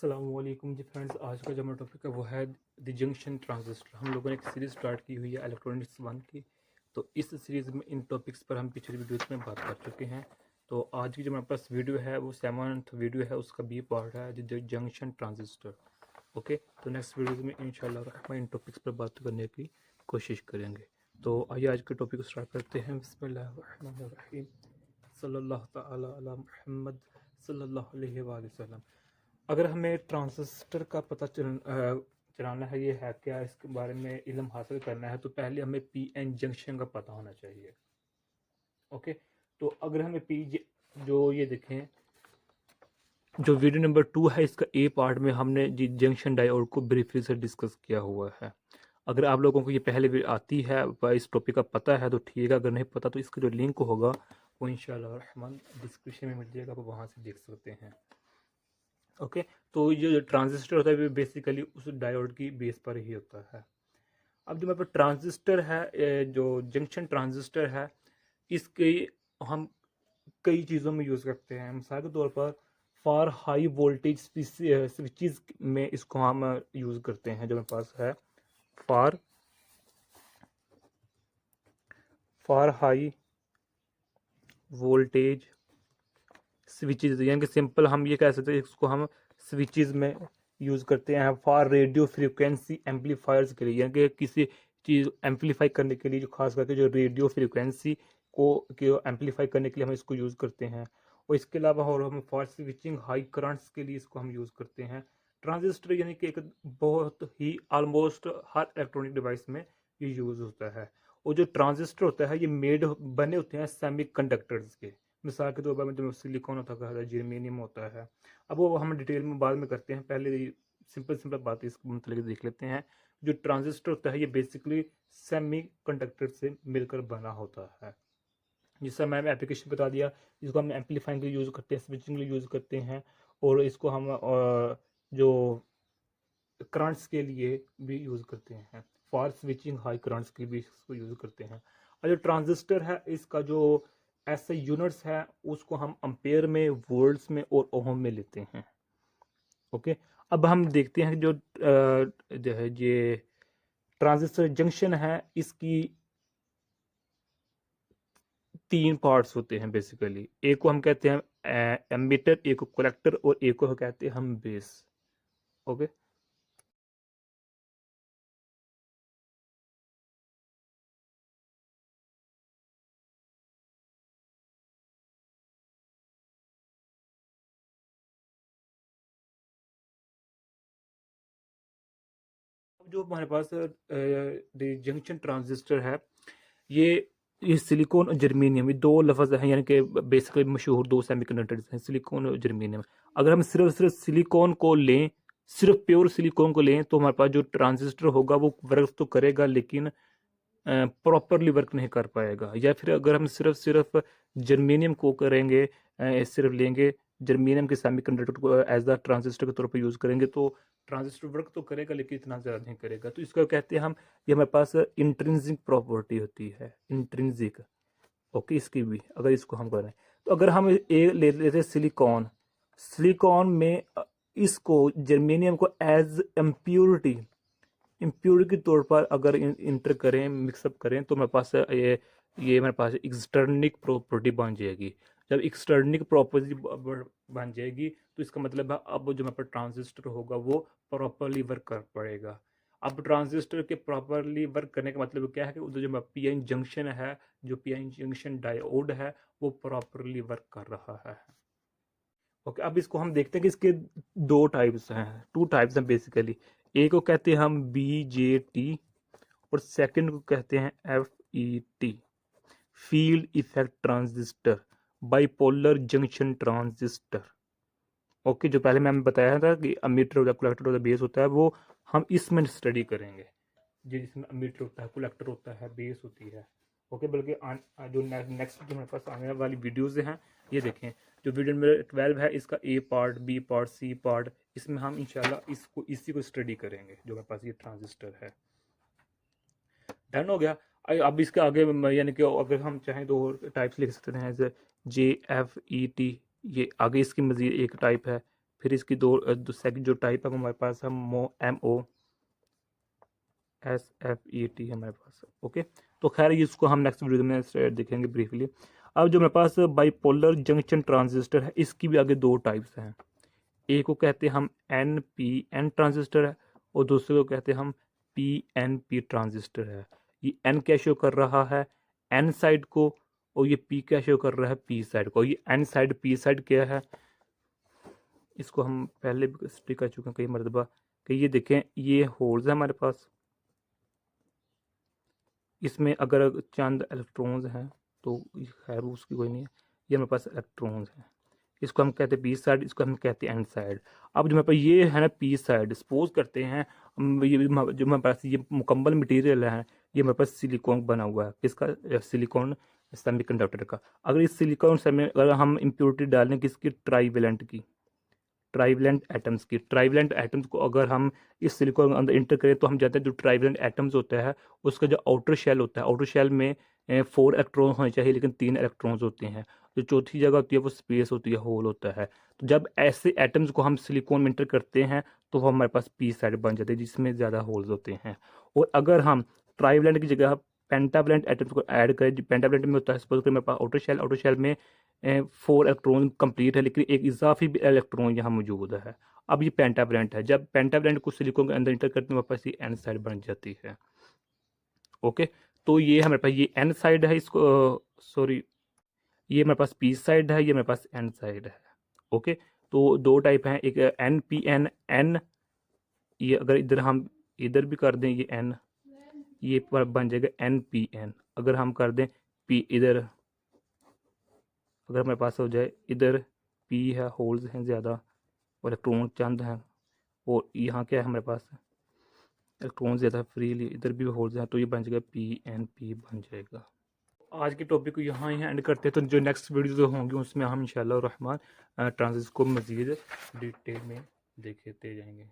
अस्सलामुअलैकुम जी फ्रेंड्स, आज का जो हमारा टॉपिक है वो है द जंक्शन ट्रांजिस्टर। हम लोगों ने एक सीरीज़ स्टार्ट की हुई है इलेक्ट्रॉनिक्स वन की। तो इस सीरीज़ में इन टॉपिक्स पर हम पिछली वीडियोस में बात कर चुके हैं। तो आज की जो हमारे पास वीडियो है वो 7th वीडियो है, उसका बी पार्ट है द जंक्शन ट्रांजिस्टर। ओके, तो नेक्स्ट वीडियो में इंशाल्लाह रहमान इन टॉपिक्स पर बात करने की कोशिश करेंगे। तो आइए आज के टॉपिक को स्टार्ट करते हैं। बिस्मिल्लाहिर्रहमानिर्रहीम, सल्लल्लाहु तआला अला मुहम्मद सल्लल्लाहु अलैहि वसल्लम। अगर हमें ट्रांजिस्टर का पता चलाना है, ये है क्या, इसके बारे में इल्म हासिल करना है, तो पहले हमें पी एन जंक्शन का पता होना चाहिए। ओके, तो अगर हमें जो ये देखें, जो वीडियो नंबर 2 है इसका ए पार्ट में हमने जी जंक्शन डायोड को ब्रीफली से डिस्कस किया हुआ है। अगर आप लोगों को ये पहले आती है, इस टॉपिक का पता है तो ठीक है, अगर नहीं पता तो इसका जो लिंक होगा वो इंशाल्लाह रहमान डिस्क्रिप्शन में मिल जाएगा, आप वहाँ से देख सकते हैं। ओके, तो ये जो ट्रांजिस्टर होता है बेसिकली उस डायोड की बेस पर ही होता है। अब जो मेरे पास ट्रांजिस्टर है, जो जंक्शन ट्रांजिस्टर है, इसके हम कई चीज़ों में यूज़ करते हैं। मिसाल के तौर पर फॉर हाई वोल्टेज स्विचेस में इसको हम यूज़ करते हैं। जो मेरे पास है फॉर हाई वोल्टेज स्विचेस, यानी कि सिंपल हम ये कह सकते हैं, इसको हम स्विचेस में यूज़ करते हैं फॉर रेडियो फ्रीक्वेंसी एम्पलीफायर्स के लिए, यानी कि किसी चीज़ एम्पलीफाई करने के लिए, जो खास करके जो रेडियो फ्रीक्वेंसी को एम्पलीफाई करने के लिए हम इसको यूज़ करते हैं। और इसके अलावा और हम फॉर स्विचिंग हाई करंट्स के लिए इसको हम यूज़ करते हैं। ट्रांजिस्टर यानी कि एक बहुत ही ऑलमोस्ट हर इलेक्ट्रॉनिक डिवाइस में ये यूज़ होता है। और जो ट्रांजिस्टर होता है ये बने होते हैं सेमी कंडक्टर्स के। मिसाल के तौर पर जो सिलिकॉन होता है, जर्मेनियम होता है। अब वो हम डिटेल में बाद में करते हैं, पहले सिंपल सिंपल बात इसको मतलब देख लेते हैं। जो ट्रांजिस्टर होता है ये बेसिकली सेमी कंडक्टर से मिलकर बना होता है। जिससे मैंने एप्लीकेशन बता दिया, इसको हम एम्पलीफाइंग के लिए यूज़ करते हैं, स्विचिंग के लिए यूज़ करते हैं, और इसको हम जो करंट्स के लिए भी यूज़ करते हैं। फॉर स्विचिंग हाई करंट्स के लिए भी इसको यूज़ करते हैं। और जो ट्रांजिस्टर है इसका जो ऐसे यूनिट्स है उसको हम अम्पेयर में, वोल्ट्स में और ओहम में लेते हैं। ओके, अब हम देखते हैं जो है ये ट्रांजिस्टर जंक्शन है, इसकी 3 पार्ट्स होते हैं बेसिकली। एक को हम कहते हैं एमीटर, एक को कलेक्टर और एक को कहते हैं हम बेस। ओके, जो हमारे पास जंक्शन ट्रांजिस्टर है, ये सिलिकॉन और जर्मेनियम, ये दो लफ्ज़ हैं, यानी कि बेसिकली मशहूर दो सेमीकंडक्टर्स हैं, सिलिकॉन और जर्मेनियम। अगर हम सिर्फ सिलिकॉन को लें, सिर्फ प्योर सिलिकॉन को लें, तो हमारे पास जो ट्रांजिस्टर होगा वो वर्क तो करेगा लेकिन प्रॉपरली वर्क नहीं कर पाएगा। या फिर अगर हम सिर्फ सिर्फ जर्मेनियम को करेंगे, सिर्फ लेंगे जर्मेनियम के सेमीकंडक्टर को एज द ट्रांजिस्टर के तौर पर यूज़ करेंगे, तो ट्रांजिस्टर वर्क तो करेगा लेकिन इतना ज़्यादा नहीं करेगा। तो इसको कहते हैं हम, ये हमारे पास इंट्रिंसिक प्रॉपर्टी होती है, इंट्रिंसिक। ओके, इसकी भी अगर इसको हम करें, तो अगर हम ले लेते हैं सिलिकॉन, सिलिकॉन में इसको जर्मेनियम को एज इम्प्योरिटी, इम्प्योरिटी के तौर पर अगर इंटर करें, मिक्सअप करें, तो मेरे पास ये मेरे पास एक्सटर्निक प्रॉपर्टी बन जाएगी। जब एक्सटर्निक प्रॉपर्टी बन जाएगी तो इसका मतलब है अब जो मेरे पास ट्रांजिस्टर होगा वो प्रॉपरली वर्क कर पड़ेगा। अब ट्रांजिस्टर के प्रॉपरली वर्क करने का मतलब क्या है कि उधर जो पी एन जंक्शन है, जो पी एन जंक्शन डायोड है, वो प्रॉपरली वर्क कर रहा है। ओके, अब इसको हम देखते हैं कि इसके दो टाइप्स हैं, टू टाइप्स हैं बेसिकली। एक को कहते हैं हम बी जे टी और सेकंड को कहते हैं F E T, field effect transistor, bipolar junction transistor. Okay, जो पहले मैंने बताया था कि अमीटर होता है, कलेक्टर होता है, बेस होता है, वो हम इसमें स्टडी करेंगे। जिसमें अमीटर होता है, कलेक्टर होता है, बेस होती है। ओके, बल्कि जो नेक्स्ट जो मेरे पास आने वाली वीडियोज़ हैं, ये देखें, जो वीडियो नंबर 12 है इसका A part, B part, C part, इसमें हम इंशाल्लाह इसी को स्टडी करेंगे। जो मेरे पास ये ट्रांजिस्टर है, डन हो गया। अब इसके आगे यानी कि अगर हम चाहें तो टाइप्स लिख सकते हैं, as J F E T, ये आगे इसकी मजीद एक टाइप है। फिर इसकी दो सेकंड जो टाइप है वो हमारे पास है MOSFET हमारे पास। ओके, तो खैर इसको हम नेक्स्ट वीडियो में देखेंगे ब्रीफली। अब जो मेरे पास बाइपोलर जंक्शन ट्रांजिस्टर है, इसकी भी आगे दो टाइप्स हैं। एक को कहते हैं हम NPN ट्रांजिस्टर है, और दूसरे को कहते हैं हम PNP ट्रांजिस्टर है। ये N क्या शो कर रहा है, N साइड को, और ये P क्या शो कर रहा है, P साइड को। ये N साइड P साइड क्या है, इसको हम पहले भी स्टडी कर चुके हैं कई मरतबा कि ये देखें, ये होल्स है हमारे पास, इसमें अगर चंद इलेक्ट्रॉन्स हैं तो खैर उसकी कोई नहीं है, ये हमारे पास इलेक्ट्रॉन्स हैं। इसको हम कहते हैं पी साइड, इसको हम कहते हैं एन साइड। अब जो हमारे पास ये है ना पी साइड, सपोज करते हैं ये जो हमारे पास ये मुकम्मल मटेरियल है, ये हमारे पास सिलिकॉन बना हुआ है, किसका, सिलिकॉन सेमीकंडक्टर का। अगर इस सिलिकॉन सेमी अगर हम इम्प्योरिटी डालें किसकी, ट्राईवेलेंट की, ट्राईवेलेंट एटम्स की, ट्राईवेलेंट एटम्स को अगर हम इस सिलिकॉन के अंदर इंटर करें तो हम जानते हैं जो ट्राईवेलेंट एटम्स होता है उसका जो आउटर शेल होता है, आउटर शेल में 4 इलेक्ट्रॉन होने चाहिए, लेकिन 3 इलेक्ट्रॉन्स होते हैं। जो चौथी जगह होती है वो स्पेस होती है, होल होता है। तो जब ऐसे एटम्स को हम सिलिकॉन में इंटर करते हैं तो वो हमारे पास पी साइड बन जाते हैं जिसमें ज़्यादा होल्स होते हैं। और अगर हम ट्राईवेलेंट की जगह पेंटावेलेंट एटम्स को ऐड करें, जो पेंटावेलेंट में होता है, सपोज करें मेरे पास आउटर शेल में 4 इलेक्ट्रॉन कंप्लीट है, लेकिन एक इजाफी भी इलेक्ट्रॉन यहाँ मौजूद है। अब ये पेंटावेलेंट है, जब पेंटावेलेंट को सिलिकॉन के अंदर इंटर करते हैं हमारे पास ये एन साइड बन जाती है। ओके, तो ये हमारे पास ये एन साइड है, इसको सॉरी, ये मेरे पास पी साइड है, ये मेरे पास एन साइड है। ओके, तो दो टाइप हैं, एक एन पी एन एन, ये अगर इधर हम इधर भी कर दें ये एन, ये पर बन जाएगा एन पी एन। अगर हम कर दें पी इधर, अगर हमारे पास हो जाए इधर पी है, होल्स हैं ज़्यादा और इलेक्ट्रॉन चंद हैं, और यहाँ क्या है हमारे पास इलेक्ट्रॉन ज़्यादा फ्रीली, इधर भी होल्स हैं, तो ये बन जाएगा PNP बन जाएगा। आज के टॉपिक को यहाँ ही एंड करते हैं, तो जो नेक्स्ट वीडियो जो होंगी उसमें हम इंशाल्लाह रहमान ट्रांजिस्टर को मज़ीद डिटेल में देखते जाएंगे।